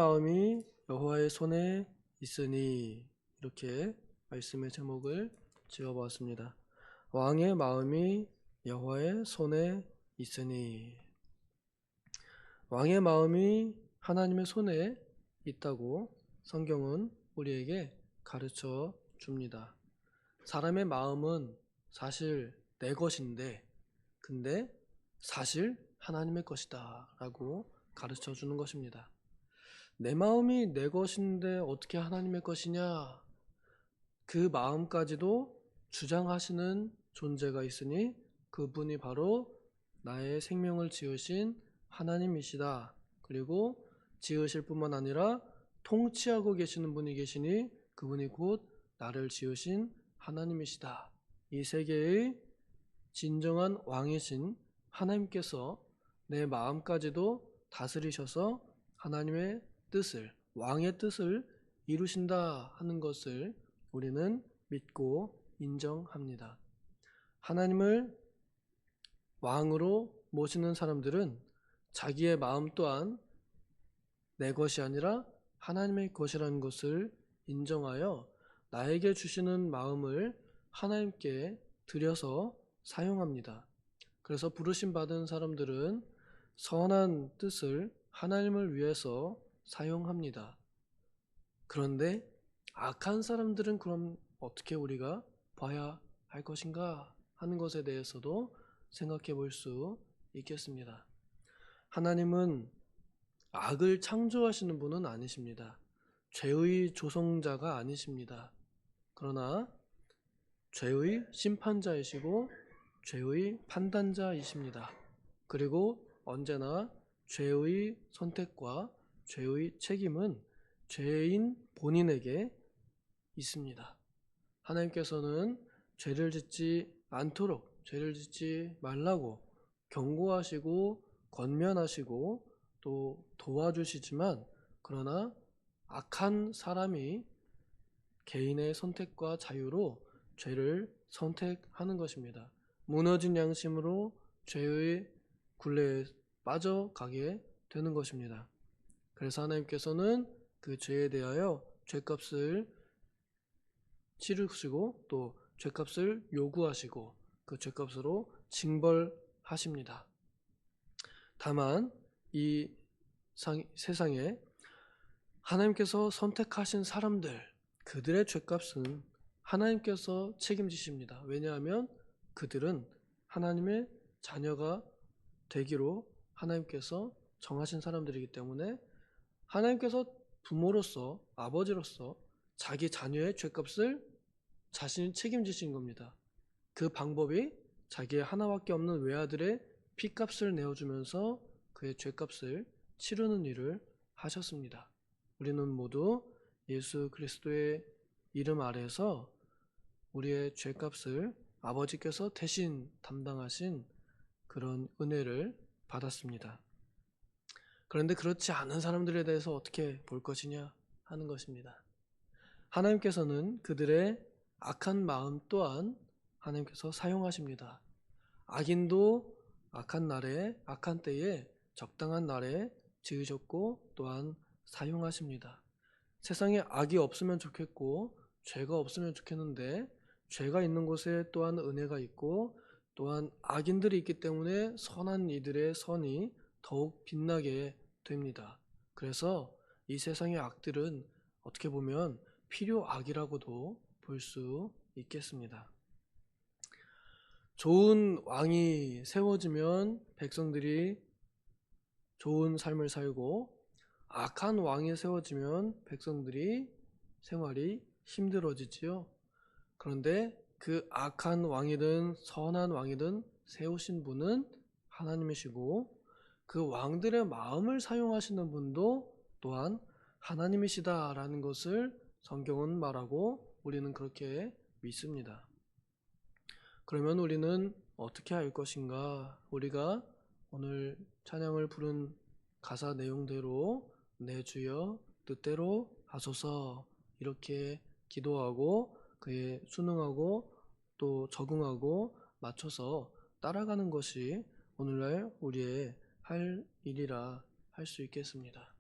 마음이 여호와의 손에 있으니, 이렇게 말씀의 제목을 지어보았습니다. 왕의 마음이 여호와의 손에 있으니, 왕의 마음이 하나님의 손에 있다고 성경은 우리에게 가르쳐 줍니다. 사람의 마음은 사실 내 것인데, 근데 사실 하나님의 것이다 라고 가르쳐 주는 것입니다. 내 마음이 내 것인데 어떻게 하나님의 것이냐? 그 마음까지도 주장하시는 존재가 있으니 그분이 바로 나의 생명을 지으신 하나님이시다. 그리고 지으실 뿐만 아니라 통치하고 계시는 분이 계시니 그분이 곧 나를 지으신 하나님이시다. 이 세계의 진정한 왕이신 하나님께서 내 마음까지도 다스리셔서 하나님의 뜻을, 왕의 뜻을 이루신다 하는 것을 우리는 믿고 인정합니다. 하나님을 왕으로 모시는 사람들은 자기의 마음 또한 내 것이 아니라 하나님의 것이라는 것을 인정하여 나에게 주시는 마음을 하나님께 드려서 사용합니다. 그래서 부르심 받은 사람들은 선한 뜻을 하나님을 위해서 사용합니다. 그런데 악한 사람들은 그럼 어떻게 우리가 봐야 할 것인가 하는 것에 대해서도 생각해 볼 수 있겠습니다. 하나님은 악을 창조하시는 분은 아니십니다. 죄의 조성자가 아니십니다. 그러나 죄의 심판자이시고 죄의 판단자이십니다. 그리고 언제나 죄의 선택과 죄의 책임은 죄인 본인에게 있습니다. 하나님께서는 죄를 짓지 않도록, 죄를 짓지 말라고 경고하시고 권면하시고 또 도와주시지만, 그러나 악한 사람이 개인의 선택과 자유로 죄를 선택하는 것입니다. 무너진 양심으로 죄의 굴레에 빠져가게 되는 것입니다. 그래서 하나님께서는 그 죄에 대하여 죄값을 치르시고 또 죄값을 요구하시고 그 죄값으로 징벌하십니다. 다만 이 세상에 하나님께서 선택하신 사람들, 그들의 죄값은 하나님께서 책임지십니다. 왜냐하면 그들은 하나님의 자녀가 되기로 하나님께서 정하신 사람들이기 때문에 하나님께서 부모로서, 아버지로서 자기 자녀의 죄값을 자신이 책임지신 겁니다. 그 방법이 자기의 하나밖에 없는 외아들의 피값을 내어주면서 그의 죄값을 치르는 일을 하셨습니다. 우리는 모두 예수 그리스도의 이름 아래에서 우리의 죄값을 아버지께서 대신 담당하신 그런 은혜를 받았습니다. 그런데 그렇지 않은 사람들에 대해서 어떻게 볼 것이냐 하는 것입니다. 하나님께서는 그들의 악한 마음 또한 하나님께서 사용하십니다. 악인도 악한 날에, 악한 때에 적당한 날에 지으셨고 또한 사용하십니다. 세상에 악이 없으면 좋겠고 죄가 없으면 좋겠는데 죄가 있는 곳에 또한 은혜가 있고 또한 악인들이 있기 때문에 선한 이들의 선이 더욱 빛나게 됩니다. 그래서 이 세상의 악들은 어떻게 보면 필요악이라고도 볼 수 있겠습니다. 좋은 왕이 세워지면 백성들이 좋은 삶을 살고, 악한 왕이 세워지면 백성들이 생활이 힘들어지지요. 그런데 그 악한 왕이든 선한 왕이든 세우신 분은 하나님이시고 그 왕들의 마음을 사용하시는 분도 또한 하나님이시다라는 것을 성경은 말하고 우리는 그렇게 믿습니다. 그러면 우리는 어떻게 할 것인가? 우리가 오늘 찬양을 부른 가사 내용대로 내 주여 뜻대로 하소서 이렇게 기도하고 그에 순응하고 또 적응하고 맞춰서 따라가는 것이 오늘날 우리의 할 일이라 할 수 있겠습니다.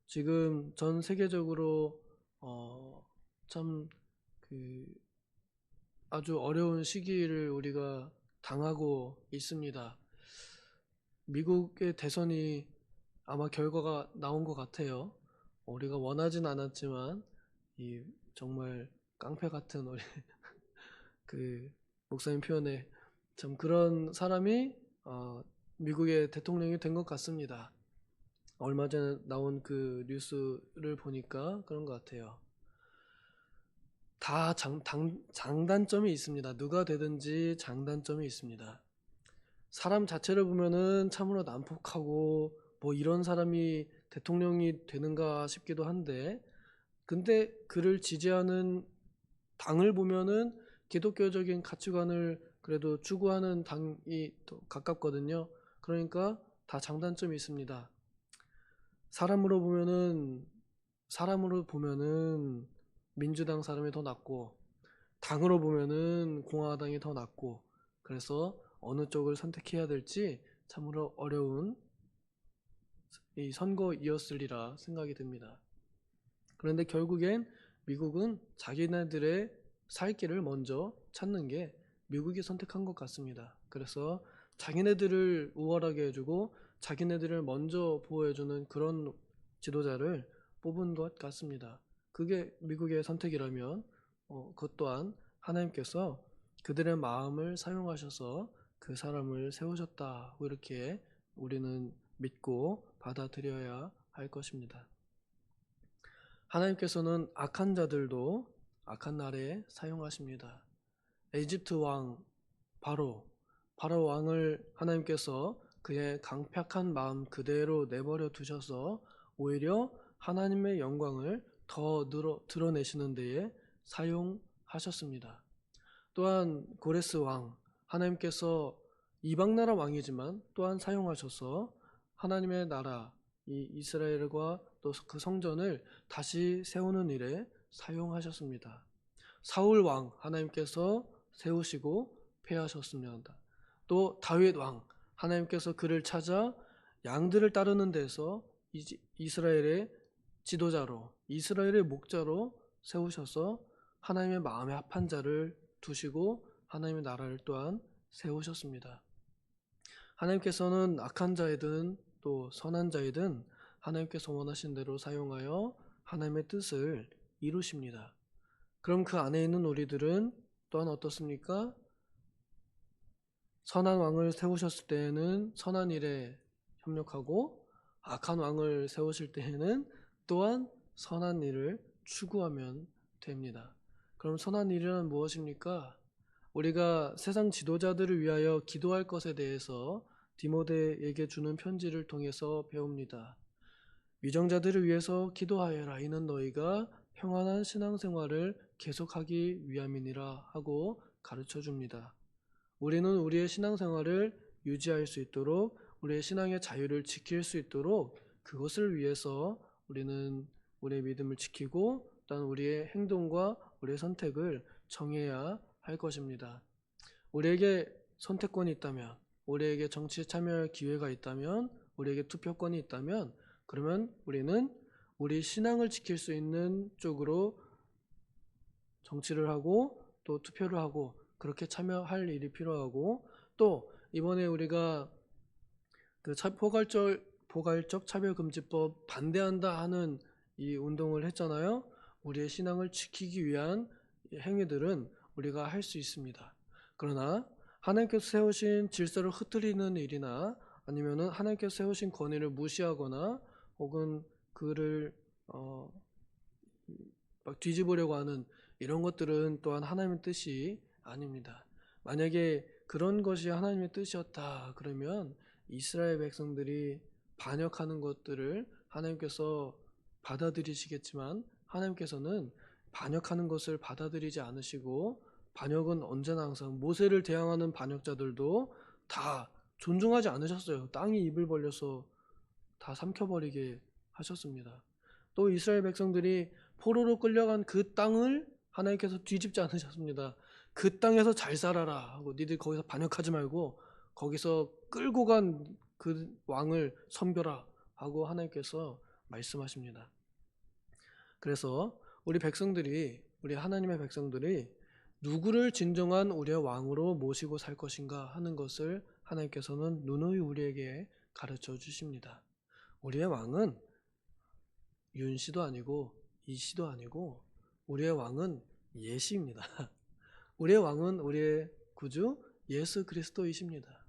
지금 전 세계적으로 참 그 아주 어려운 시기를 우리가 당하고 있습니다. 미국의 대선이 아마 결과가 나온 것 같아요. 우리가 원하진 않았지만 이 정말 깡패 같은 우리 그 목사님 표현에 참 그런 사람이 미국의 대통령이 된 것 같습니다. 얼마 전에 나온 그 뉴스를 보니까 그런 것 같아요. 다 장단점이 있습니다. 누가 되든지 장단점이 있습니다. 사람 자체를 보면은 참으로 난폭하고 뭐 이런 사람이 대통령이 되는가 싶기도 한데, 근데 그를 지지하는 당을 보면은 기독교적인 가치관을 그래도 추구하는 당이 더 가깝거든요. 그러니까 다 장단점이 있습니다. 사람으로 보면은 민주당 사람이 더 낫고, 당으로 보면은 공화당이 더 낫고, 그래서 어느 쪽을 선택해야 될지 참으로 어려운 이 선거이었으리라 생각이 듭니다. 그런데 결국엔 미국은 자기네들의 살 길을 먼저 찾는 게 미국이 선택한 것 같습니다. 그래서 자기네들을 우월하게 해주고 자기네들을 먼저 보호해주는 그런 지도자를 뽑은 것 같습니다. 그게 미국의 선택이라면 그것 또한 하나님께서 그들의 마음을 사용하셔서 그 사람을 세우셨다, 이렇게 우리는 믿고 받아들여야 할 것입니다. 하나님께서는 악한 자들도 악한 날에 사용하십니다. 에집트 왕 바로 왕을 하나님께서 그의 강팍한 마음 그대로 내버려 두셔서 오히려 하나님의 영광을 더 드러내시는 데에 사용하셨습니다. 또한 고레스 왕, 하나님께서 이방 나라 왕이지만 또한 사용하셔서 하나님의 나라 이 이스라엘과 또 그 성전을 다시 세우는 일에 사용하셨습니다. 사울 왕, 하나님께서 세우시고 폐하셨습니다. 또 다윗 왕, 하나님께서 그를 찾아 양들을 따르는 데서 이스라엘의 지도자로, 이스라엘의 목자로 세우셔서 하나님의 마음에 합한 자를 두시고 하나님의 나라를 또한 세우셨습니다. 하나님께서는 악한 자이든 또 선한 자이든 하나님께서 원하신 대로 사용하여 하나님의 뜻을 이루십니다. 그럼 그 안에 있는 우리들은 또한 어떻습니까? 선한 왕을 세우셨을 때에는 선한 일에 협력하고, 악한 왕을 세우실 때에는 또한 선한 일을 추구하면 됩니다. 그럼 선한 일이란 무엇입니까? 우리가 세상 지도자들을 위하여 기도할 것에 대해서 디모데에게 주는 편지를 통해서 배웁니다. 위정자들을 위해서 기도하여라. 이는 너희가 평안한 신앙생활을 계속하기 위함이니라 하고 가르쳐 줍니다. 우리는 우리의 신앙생활을 유지할 수 있도록, 우리의 신앙의 자유를 지킬 수 있도록 그것을 위해서 우리는 우리의 믿음을 지키고 또한 우리의 행동과 우리의 선택을 정해야 할 것입니다. 우리에게 선택권이 있다면, 우리에게 정치에 참여할 기회가 있다면, 우리에게 투표권이 있다면, 그러면 우리는 우리 신앙을 지킬 수 있는 쪽으로 정치를 하고 또 투표를 하고 그렇게 참여할 일이 필요하고, 또 이번에 우리가 그 포괄적 차별금지법 반대한다 하는 이 운동을 했잖아요. 우리의 신앙을 지키기 위한 행위들은 우리가 할 수 있습니다. 그러나 하나님께서 세우신 질서를 흐트리는 일이나 아니면은 하나님께서 세우신 권위를 무시하거나 혹은 그를 막 뒤집으려고 하는 이런 것들은 또한 하나님의 뜻이 아닙니다. 만약에 그런 것이 하나님의 뜻이었다 그러면 이스라엘 백성들이 반역하는 것들을 하나님께서 받아들이시겠지만, 하나님께서는 반역하는 것을 받아들이지 않으시고, 반역은 언제나 항상 모세를 대항하는 반역자들도 다 존중하지 않으셨어요. 땅이 입을 벌려서 다 삼켜버리게 하셨습니다. 또 이스라엘 백성들이 포로로 끌려간 그 땅을 하나님께서 뒤집지 않으셨습니다. 그 땅에서 잘 살아라 하고, 니들 거기서 반역하지 말고 거기서 끌고 간 그 왕을 섬겨라 하고 하나님께서 말씀하십니다. 그래서 우리 하나님의 백성들이 누구를 진정한 우리의 왕으로 모시고 살 것인가 하는 것을 하나님께서는 누누이 우리에게 가르쳐 주십니다. 우리의 왕은 윤씨도 아니고 이씨도 아니고 우리의 왕은 예시입니다. 우리의 왕은 우리의 구주 예수 그리스도이십니다.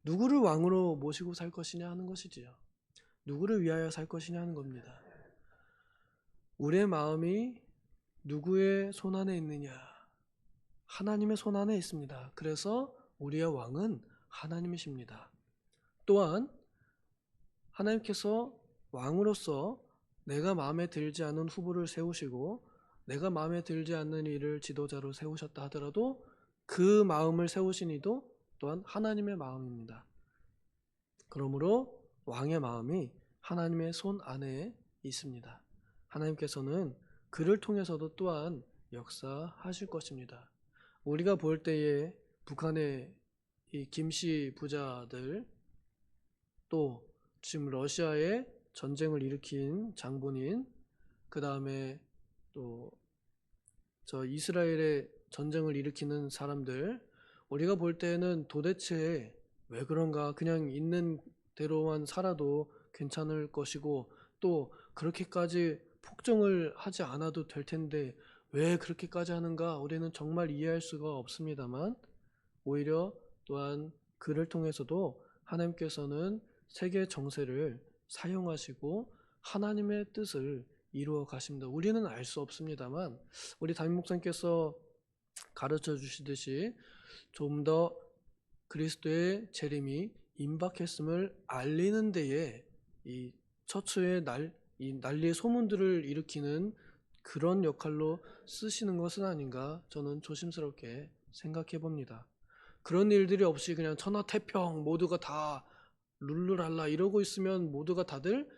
누구를 왕으로 모시고 살 것이냐 하는 것이지요. 누구를 위하여 살 것이냐 하는 겁니다. 우리의 마음이 누구의 손안에 있느냐? 하나님의 손안에 있습니다. 그래서 우리의 왕은 하나님이십니다. 또한 하나님께서 왕으로서 내가 마음에 들지 않는 후보를 세우시고 내가 마음에 들지 않는 이를 지도자로 세우셨다 하더라도 그 마음을 세우신 이도 또한 하나님의 마음입니다. 그러므로 왕의 마음이 하나님의 손 안에 있습니다. 하나님께서는 그를 통해서도 또한 역사하실 것입니다. 우리가 볼 때에 북한의 이 김씨 부자들, 또 지금 러시아에 전쟁을 일으킨 장본인, 그 다음에 또 저 이스라엘에 전쟁을 일으키는 사람들, 우리가 볼 때는 도대체 왜 그런가, 그냥 있는 대로만 살아도 괜찮을 것이고 또 그렇게까지 폭정을 하지 않아도 될 텐데 왜 그렇게까지 하는가, 우리는 정말 이해할 수가 없습니다만, 오히려 또한 그를 통해서도 하나님께서는 세계 정세를 사용하시고 하나님의 뜻을 이루어 가십니다. 우리는 알 수 없습니다만 우리 담임 목사님께서 가르쳐 주시듯이 좀 더 그리스도의 재림이 임박했음을 알리는 데에 이 처처의 이 난리의 소문들을 일으키는 그런 역할로 쓰시는 것은 아닌가, 저는 조심스럽게 생각해 봅니다. 그런 일들이 없이 그냥 천하태평 모두가 다 룰루랄라 이러고 있으면 모두가 다들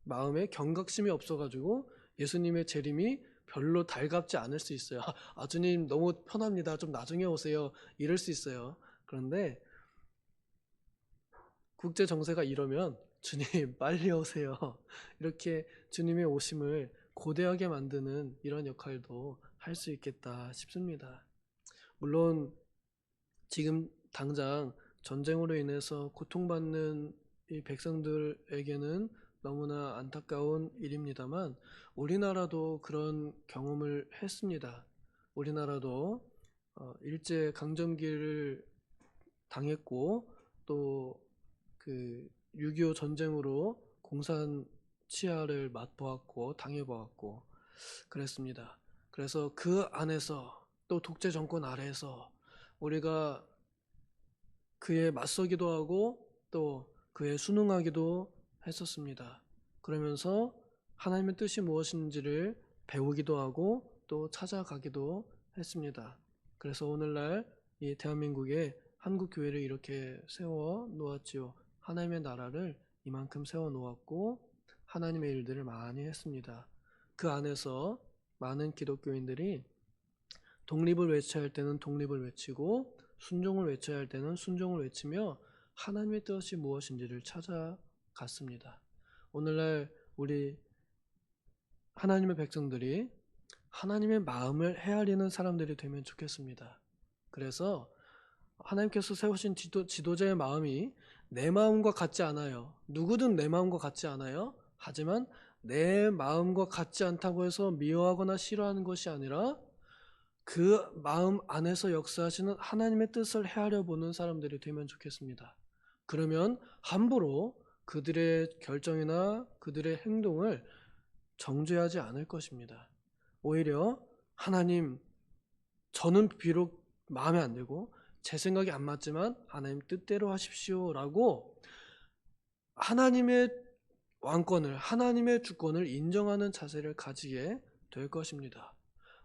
마음에 경각심이 없어가지고 예수님의 재림이 별로 달갑지 않을 수 있어요. 아, 주님 너무 편합니다. 좀 나중에 오세요. 이럴 수 있어요. 그런데 국제 정세가 이러면 주님 빨리 오세요. 이렇게 주님의 오심을 고대하게 만드는 이런 역할도 할 수 있겠다 싶습니다. 물론 지금 당장 전쟁으로 인해서 고통받는 이 백성들에게는 너무나 안타까운 일입니다만 우리나라도 그런 경험을 했습니다. 우리나라도 일제 강점기를 당했고 또 그 6.25 전쟁으로 공산 치하를 맛보았고 당해보았고 그랬습니다. 그래서 그 안에서 또 독재 정권 아래에서 우리가 그에 맞서기도 하고 또 그에 순응하기도 했었습니다. 그러면서 하나님의 뜻이 무엇인지를 배우기도 하고 또 찾아가기도 했습니다. 그래서 오늘날 이 대한민국에 한국교회를 이렇게 세워 놓았지요. 하나님의 나라를 이만큼 세워 놓았고 하나님의 일들을 많이 했습니다. 그 안에서 많은 기독교인들이 독립을 외쳐야 할 때는 독립을 외치고 순종을 외쳐야 할 때는 순종을 외치며 하나님의 뜻이 무엇인지를 찾아갔습니다. 오늘날 우리 하나님의 백성들이 하나님의 마음을 헤아리는 사람들이 되면 좋겠습니다. 그래서 하나님께서 세우신 지도자의 마음이 내 마음과 같지 않아요. 누구든 내 마음과 같지 않아요. 하지만 내 마음과 같지 않다고 해서 미워하거나 싫어하는 것이 아니라 그 마음 안에서 역사하시는 하나님의 뜻을 헤아려 보는 사람들이 되면 좋겠습니다. 그러면 함부로 그들의 결정이나 그들의 행동을 정죄하지 않을 것입니다. 오히려 하나님, 저는 비록 마음에 안 들고 제 생각이 안 맞지만 하나님 뜻대로 하십시오라고 하나님의 왕권을, 하나님의 주권을 인정하는 자세를 가지게 될 것입니다.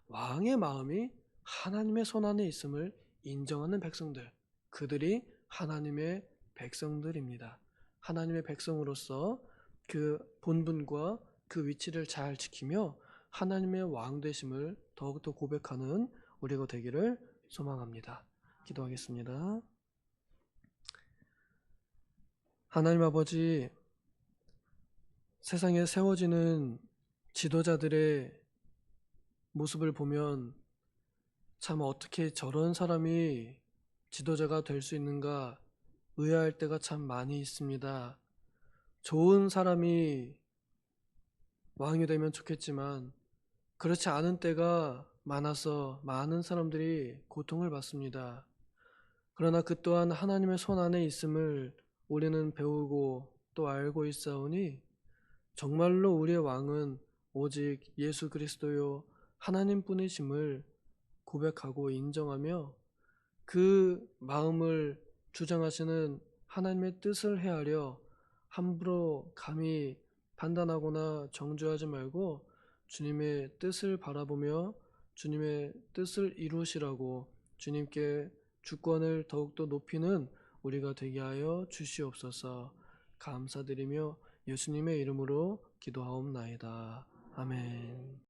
왕의 마음이 하나님의 손안에 있음을 인정하는 백성들, 그들이 하나님의 백성들입니다. 하나님의 백성으로서 그 본분과 그 위치를 잘 지키며 하나님의 왕 되심을 더욱더 고백하는 우리가 되기를 소망합니다. 기도하겠습니다. 하나님 아버지, 세상에 세워지는 지도자들의 모습을 보면 참 어떻게 저런 사람이 지도자가 될 수 있는가 의아할 때가 참 많이 있습니다. 좋은 사람이 왕이 되면 좋겠지만 그렇지 않은 때가 많아서 많은 사람들이 고통을 받습니다. 그러나 그 또한 하나님의 손 안에 있음을 우리는 배우고 또 알고 있사오니 정말로 우리의 왕은 오직 예수 그리스도요 하나님뿐이심을 고백하고 인정하며 그 마음을 주장하시는 하나님의 뜻을 헤아려 함부로 감히 판단하거나 정죄하지 말고 주님의 뜻을 바라보며 주님의 뜻을 이루시라고 주님께 주권을 더욱더 높이는 우리가 되게 하여 주시옵소서. 감사드리며 예수님의 이름으로 기도하옵나이다. 아멘.